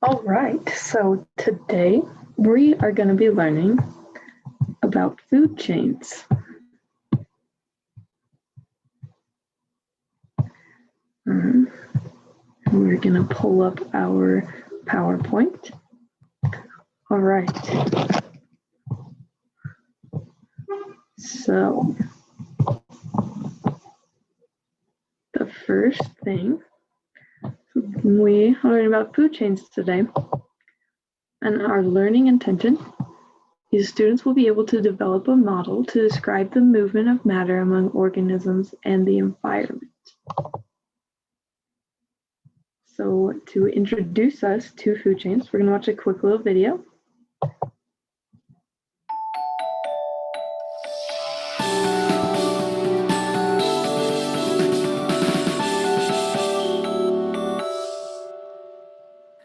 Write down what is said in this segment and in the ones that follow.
All right, so today we are going to be learning about food chains. We're going to pull up our PowerPoint. All right. So the first thing, we learn about food chains today, and our learning intention is students will be able to develop a model to describe the movement of matter among organisms and the environment. So to introduce us to food chains, we're going to watch a quick little video.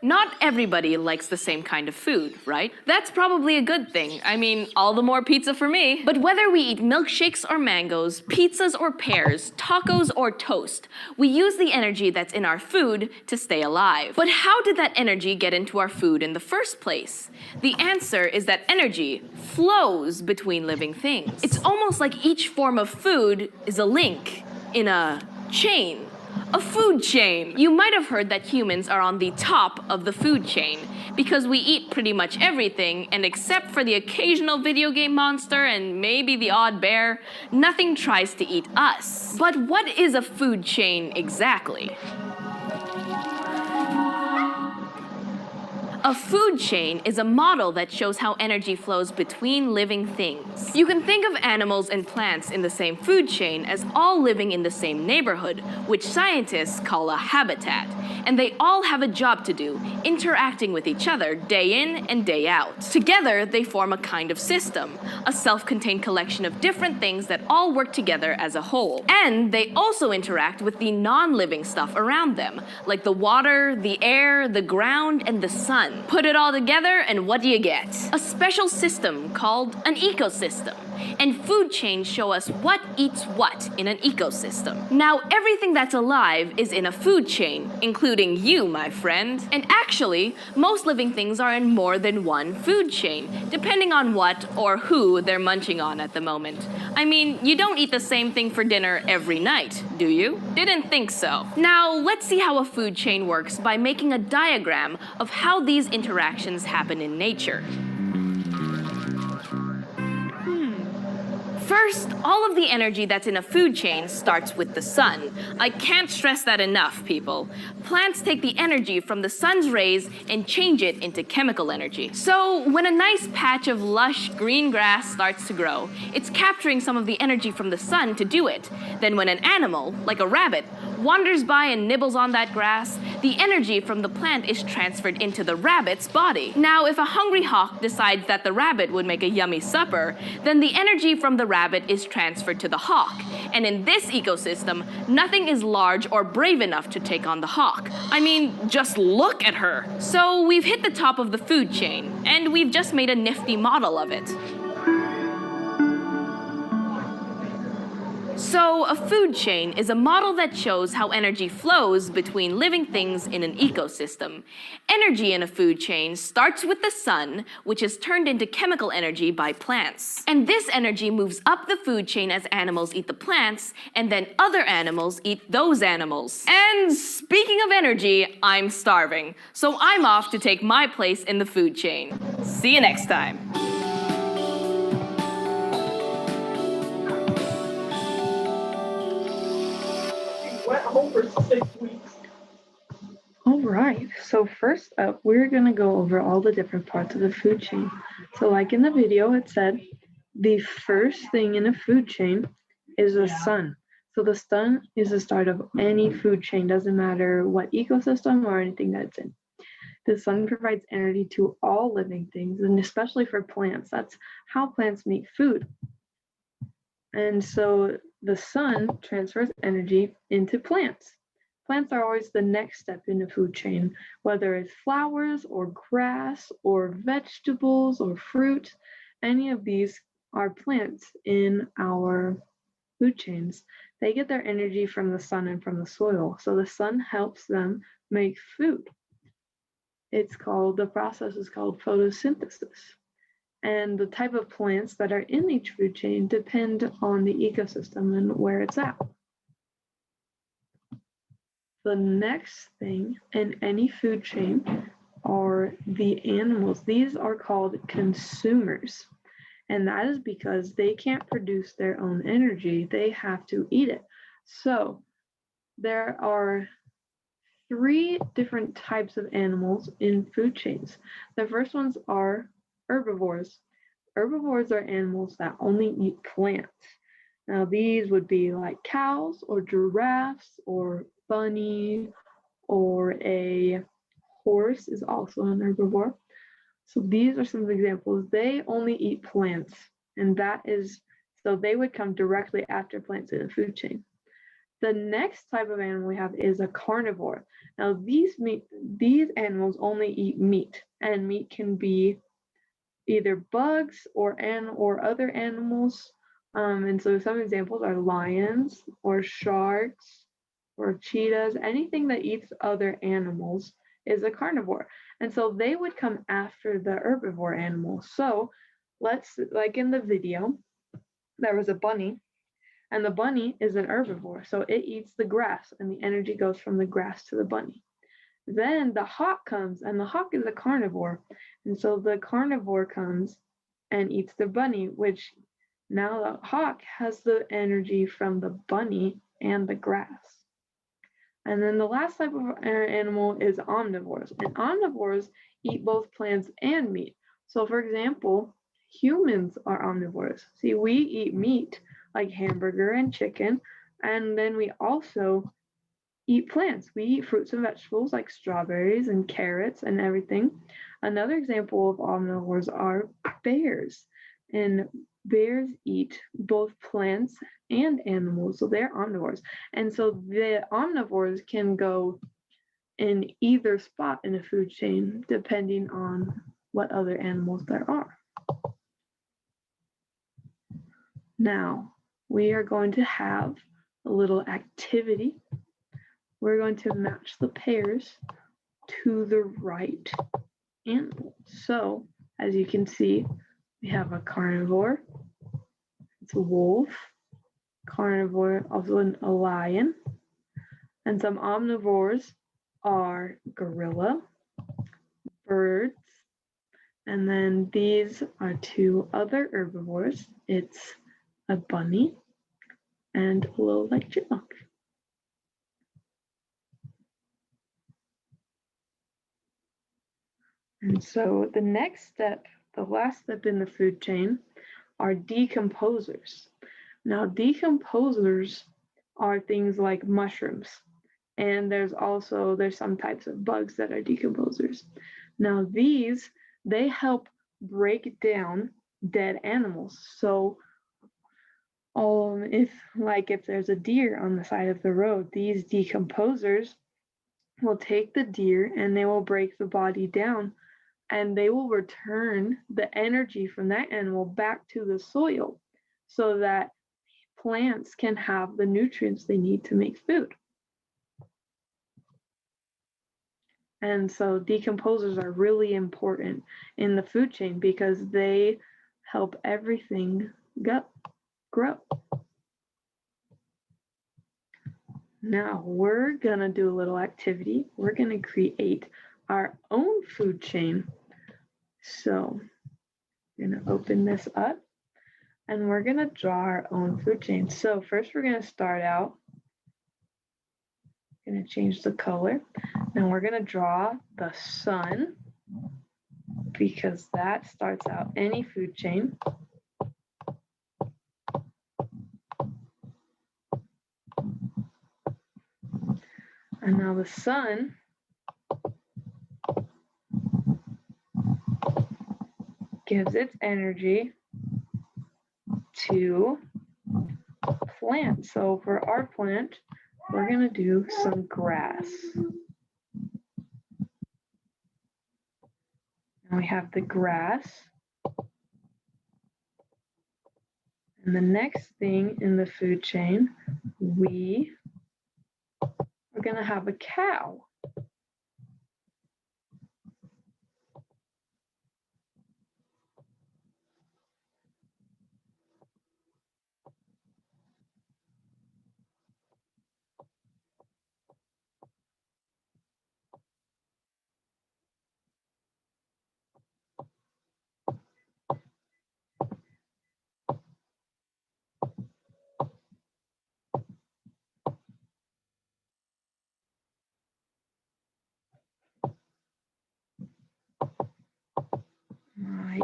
Not everybody likes the same kind of food, right? That's probably a good thing. I mean, all the more pizza for me. But whether we eat milkshakes or mangoes, pizzas or pears, tacos or toast, we use the energy that's in our food to stay alive. But how did that energy get into our food in the first place? The answer is that energy flows between living things. It's almost like each form of food is a link in a chain. A food chain. You might have heard that humans are on the top of the food chain because we eat pretty much everything, and except for the occasional video game monster and maybe the odd bear, nothing tries to eat us. But what is a food chain exactly? A food chain is a model that shows how energy flows between living things. You can think of animals and plants in the same food chain as all living in the same neighborhood, which scientists call a habitat. And they all have a job to do, interacting with each other day in and day out. Together, they form a kind of system, a self-contained collection of different things that all work together as a whole. And they also interact with the non-living stuff around them, like the water, the air, the ground, and the sun. Put it all together, and what do you get? A special system called an ecosystem. And food chains show us what eats what in an ecosystem. Now, everything that's alive is in a food chain, including you, my friend. And actually, most living things are in more than one food chain, depending on what or who they're munching on at the moment. I mean, you don't eat the same thing for dinner every night, do you? Didn't think so. Now, let's see how a food chain works by making a diagram of how these interactions happen in nature. First, all of the energy that's in a food chain starts with the sun. I can't stress that enough, people. Plants take the energy from the sun's rays and change it into chemical energy. So when a nice patch of lush green grass starts to grow, it's capturing some of the energy from the sun to do it. Then when an animal, like a rabbit, wanders by and nibbles on that grass, the energy from the plant is transferred into the rabbit's body. Now, if a hungry hawk decides that the rabbit would make a yummy supper, then the energy from the rabbit is transferred to the hawk. And in this ecosystem, nothing is large or brave enough to take on the hawk. I mean, just look at her. So we've hit the top of the food chain, and we've just made a nifty model of it. So, a food chain is a model that shows how energy flows between living things in an ecosystem. Energy in a food chain starts with the sun, which is turned into chemical energy by plants. And this energy moves up the food chain as animals eat the plants, and then other animals eat those animals. And speaking of energy, I'm starving, so I'm off to take my place in the food chain. See you next time. Went home for 6 weeks. All right, so first up, we're going to go over all the different parts of the food chain. So like in the video, it said the first thing in a food chain is the sun. So the sun is the start of any food chain, doesn't matter what ecosystem or anything that's in. The sun provides energy to all living things, and especially for plants. That's how plants make food. And so the sun transfers energy into plants. Plants are always the next step in the food chain, whether it's flowers or grass or vegetables or fruit. Any of these are plants in our food chains. They get their energy from the sun and from the soil. So the sun helps them make food. the process is called photosynthesis. And the type of plants that are in each food chain depend on the ecosystem and where it's at. The next thing in any food chain are the animals. These are called consumers. And that is because they can't produce their own energy. They have to eat it. So there are 3 different types of animals in food chains. The first ones are herbivores. Herbivores are animals that only eat plants. Now these would be like cows or giraffes or bunny, or a horse is also an herbivore. So these are some examples. They only eat plants, and so they would come directly after plants in a food chain. The next type of animal we have is a carnivore. Now these animals only eat meat, and meat can be either bugs or other animals. And so some examples are lions or sharks or cheetahs. Anything that eats other animals is a carnivore. And so they would come after the herbivore animal. So like in the video, there was a bunny, and the bunny is an herbivore. So it eats the grass, and the energy goes from the grass to the bunny. Then the hawk comes, and the hawk is a carnivore. And so the carnivore comes and eats the bunny, which now the hawk has the energy from the bunny and the grass. And then the last type of animal is omnivores. And omnivores eat both plants and meat. So for example, humans are omnivores. See, we eat meat like hamburger and chicken, and then we also eat plants. We eat fruits and vegetables like strawberries and carrots and everything. Another example of omnivores are bears. And bears eat both plants and animals, so they're omnivores. And so the omnivores can go in either spot in a food chain depending on what other animals there are. Now, we are going to have a little activity. We're going to match the pairs to the right animal. So, as you can see, we have a carnivore, it's a wolf, carnivore, also a lion, and some omnivores are gorilla, birds, and then these are 2 other herbivores. It's a bunny and a little like chipmunk. And so the next step, the last step in the food chain, are decomposers. Now, decomposers are things like mushrooms, and there's some types of bugs that are decomposers. Now, they help break down dead animals. So, if there's a deer on the side of the road, these decomposers will take the deer and they will break the body down, and they will return the energy from that animal back to the soil so that plants can have the nutrients they need to make food. And so decomposers are really important in the food chain because they help everything grow. Now we're gonna do a little activity. We're gonna create our own food chain. So I'm gonna open this up and we're gonna draw our own food chain. So first we're gonna start out, gonna change the color. Now we're gonna draw the sun because that starts out any food chain. And now the sun gives its energy to plant. So for our plant, we're going to do some grass. Now we have the grass. And the next thing in the food chain, we are going to have a cow.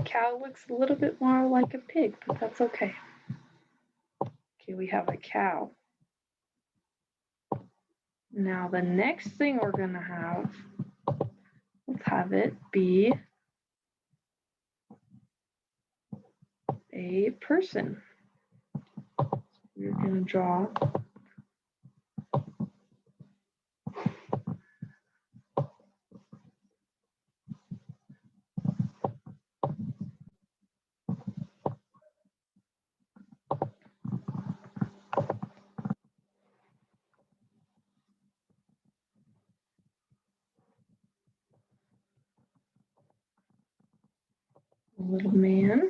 cow looks a little bit more like a pig, but that's okay. Okay, we have a cow. Now the next thing we're gonna have, let's have it be a person. So we're gonna draw a little man.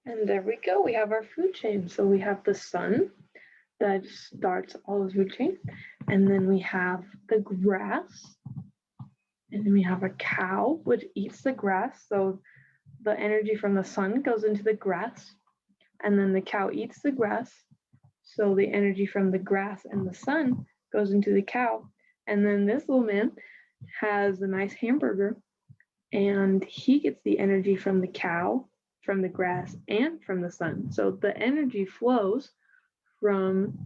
And there we go, we have our food chain. So we have the sun that starts all the food chain, and then we have the grass, and then we have a cow which eats the grass. So the energy from the sun goes into the grass, and then the cow eats the grass. So the energy from the grass and the sun goes into the cow. And then this little man has a nice hamburger, and he gets the energy from the cow, from the grass, and from the sun. So the energy flows from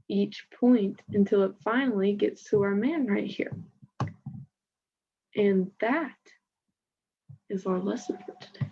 each point until it finally gets to our man right here. And that is our lesson for today.